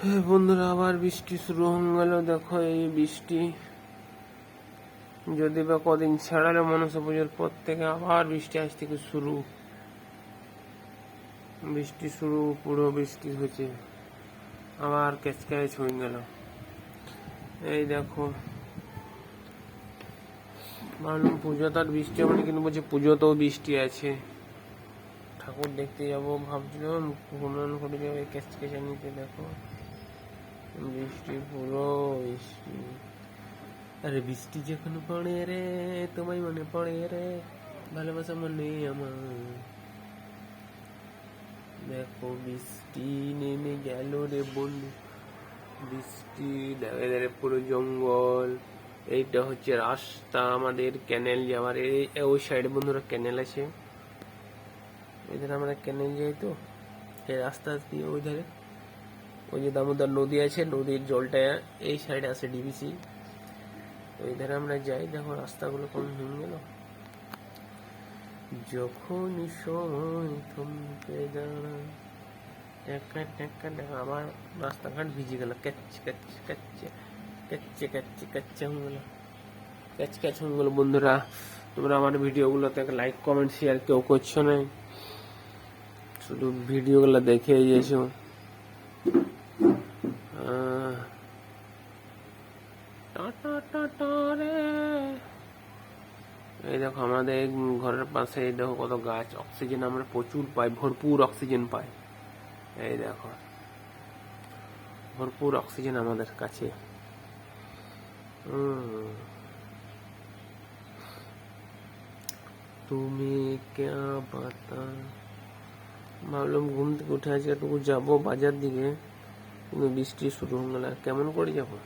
হ্যাঁ বন্ধুরা, আবার বৃষ্টি শুরু হয়ে গেল। দেখো এই বৃষ্টি যদি বা কদিন ছাড়ালে মনসা পুজোর পর থেকে আবার বৃষ্টি আজ থেকে শুরু। বৃষ্টি শুরু, পুরো বৃষ্টি হয়েছে, আবার ক্যাচক্যাচ হয়ে গেল। এই দেখো, ভাবলাম পুজো তার বৃষ্টি হবে না, কিন্তু বলছে পুজোতেও বৃষ্টি আছে। ঠাকুর দেখতে যাবো ভাবছিলাম, প্রণাম করে যাবো, ক্যাচক্যাচানিতে দেখো বৃষ্টি, পুরো বৃষ্টি। আরে বৃষ্টি যখন পড়ে রে, তোমায় মনে পড়ে রে, ভালোবাসা মনে আমার। দেখো বৃষ্টি নেমে গেল রে বন্ধু, বৃষ্টি দেখা যায় পুরো জঙ্গল। এইটা হচ্ছে রাস্তা আমাদের ক্যানেল যাওয়ার। ওই সাইডে বন্ধুরা ক্যানেল আছে, ওইধারে আমরা ক্যানেল যাই। তো এই রাস্তা দিয়ে ওই ধারে ওই যে দামোদর নদী আছে, নদীর জলটা এই সাইডে আসে ডিবিসি, ওই ধারে আমরা যাই। দেখো রাস্তাগুলো কম হয়ে গেল, যখন সময় থমকে দাঁড়ায়, টাকা টাকা টাকা। আবার রাস্তাঘাট ভিজে গেল, ক্যাচ ক্যাচ ক্যাচে ক্যাচে ক্যাচে ক্যাচে হয়ে গেল, ক্যাচ ক্যাচ হয়ে গেল। বন্ধুরা, তোমরা আমার ভিডিওগুলোতে লাইক কমেন্ট শেয়ার কেউ করছো না, শুধু ভিডিওগুলো দেখে গেছো। এই দেখো আমাদের ঘরের পাশে, এই দেখো কত গাছ, অক্সিজেন আমরা প্রচুর পাই, ভরপুর অক্সিজেন পাই। এই দেখো ভরপুর অক্সিজেন আমাদের কাছে। তুমি क्या बता। ভাবলাম ঘুম থেকে উঠে আজকে একটু যাবো বাজার দিকে, কিন্তু বৃষ্টি শুরু হয়ে গেল, কেমন করে যাবো।